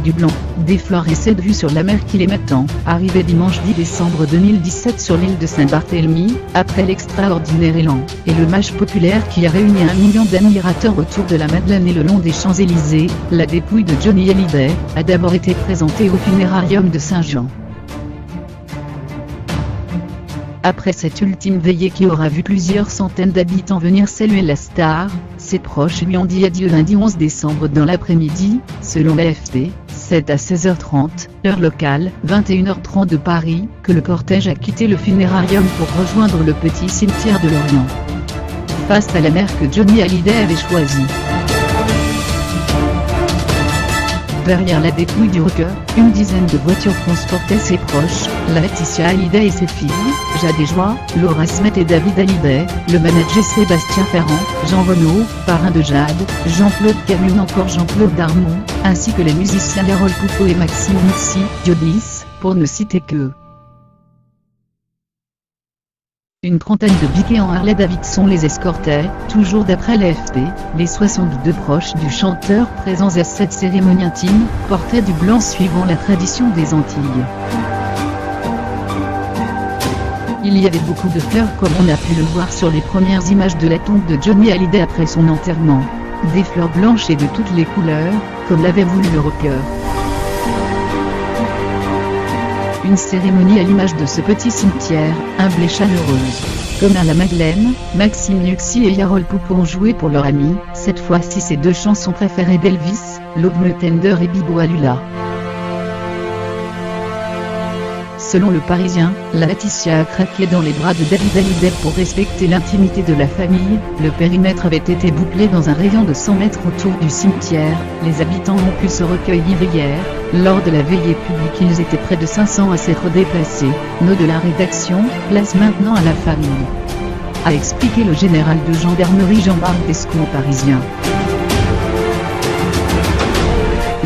du Blanc, des fleurs et cette vue sur la mer qui les m'attend, arrivé dimanche 10 décembre 2017 sur l'île de Saint-Barthélemy, après l'extraordinaire élan, et le match populaire qui a réuni 1 million d'admirateurs autour de la Madeleine et le long des Champs-Élysées, la dépouille de Johnny Hallyday a d'abord été présentée au funérarium de Saint-Jean. Après cette ultime veillée qui aura vu plusieurs centaines d'habitants venir saluer la star, ses proches lui ont dit adieu lundi 11 décembre dans l'après-midi, selon l'AFP, 7 à 16h30, heure locale, 21h30 de Paris, que le cortège a quitté le funérarium pour rejoindre le petit cimetière de Lorient. Face à la mer que Johnny Hallyday avait choisie. Derrière la dépouille du rocker, une dizaine de voitures transportaient ses proches, Laetitia Hallyday et ses filles, Jade et Joie, Laura Smet et David Hallyday, le manager Sébastien Ferrand, Jean Renaud, parrain de Jade, Jean-Claude Camus ou encore Jean-Claude Darmon, ainsi que les musiciens Harold Poupeau et Maxime Nuxi, Diodis, pour ne citer qu'eux. Une trentaine de biquets en Harley-Davidson les escortaient, toujours d'après l'AFP, les 62 proches du chanteur présents à cette cérémonie intime, portaient du blanc suivant la tradition des Antilles. Il y avait beaucoup de fleurs comme on a pu le voir sur les premières images de la tombe de Johnny Hallyday après son enterrement. Des fleurs blanches et de toutes les couleurs, comme l'avait voulu le rocker. Une cérémonie à l'image de ce petit cimetière, humble et chaleureuse. Comme à la Madeleine, Maxime Nuxi et Harold Poupeau ont joué pour leur ami, cette fois-ci ses deux chansons préférées d'Elvis, Love Me Tender et Bibo Alula. Selon le Parisien, Laetitia a craqué dans les bras de David Hallyday pour respecter l'intimité de la famille. Le périmètre avait été bouclé dans un rayon de 100 mètres autour du cimetière. Les habitants ont pu se recueillir hier. Lors de la veillée publique, ils étaient près de 500 à s'être déplacés. Nos de la rédaction, place maintenant à la famille. A expliqué le général de gendarmerie Jean-Marc Descaux au Parisien.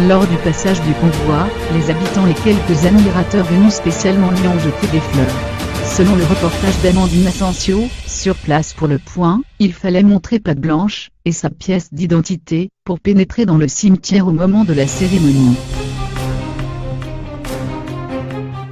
Lors du passage du convoi, les habitants et quelques admirateurs venus spécialement lui ont jeté des fleurs. Selon le reportage d'Amandine Asensio, sur place pour Le Point, il fallait montrer patte blanche et sa pièce d'identité pour pénétrer dans le cimetière au moment de la cérémonie.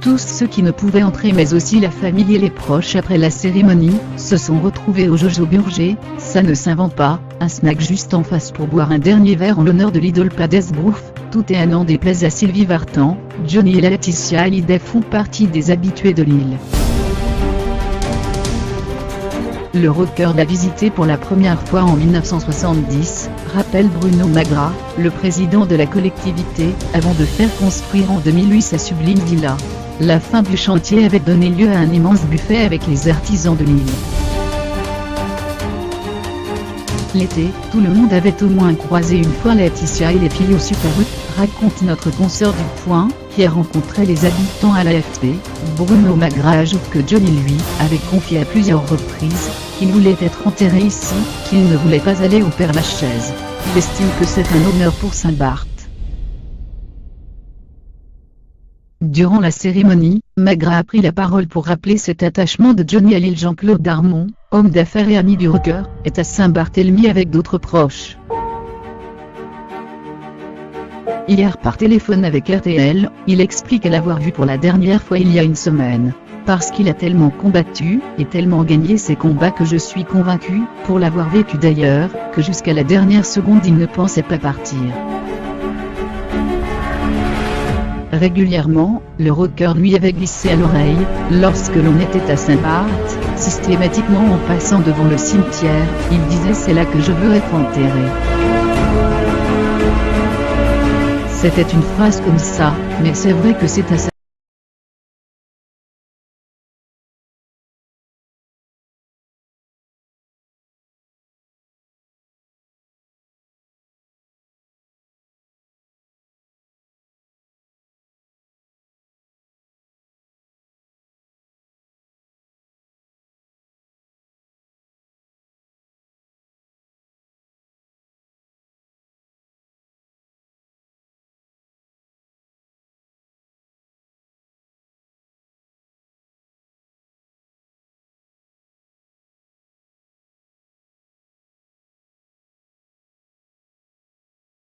Tous ceux qui ne pouvaient entrer mais aussi la famille et les proches après la cérémonie, se sont retrouvés au Jojo Burger, ça ne s'invente pas, un snack juste en face pour boire un dernier verre en l'honneur de l'idole Padesbrouf. Tout est à n'en déplaise à Sylvie Vartan, Johnny et Laetitia Hallyday font partie des habitués de l'île. Le rocker l'a visité pour la première fois en 1970, rappelle Bruno Magras, le président de la collectivité, avant de faire construire en 2008 sa sublime villa. La fin du chantier avait donné lieu à un immense buffet avec les artisans de l'île. L'été, tout le monde avait au moins croisé une fois Laetitia et les filles au Super U, raconte notre consoeur du Point, qui a rencontré les habitants à l'AFP. Bruno Magras ajoute que Johnny lui avait confié à plusieurs reprises qu'il voulait être enterré ici, qu'il ne voulait pas aller au Père-Lachaise. Il estime que c'est un honneur pour Saint-Barth. Durant la cérémonie, Magras a pris la parole pour rappeler cet attachement de Johnny à l'île. Jean-Claude Darmon, homme d'affaires et ami du rocker, est à Saint-Barthélemy avec d'autres proches. Hier par téléphone avec RTL, il explique l'avoir vu pour la dernière fois il y a une semaine. Parce qu'il a tellement combattu, et tellement gagné ses combats que je suis convaincu, pour l'avoir vécu d'ailleurs, que jusqu'à la dernière seconde il ne pensait pas partir. Régulièrement, le rocker lui avait glissé à l'oreille, lorsque l'on était à Saint-Barth, systématiquement en passant devant le cimetière, il disait « c'est là que je veux être enterré ». C'était une phrase comme ça, mais c'est vrai que c'est à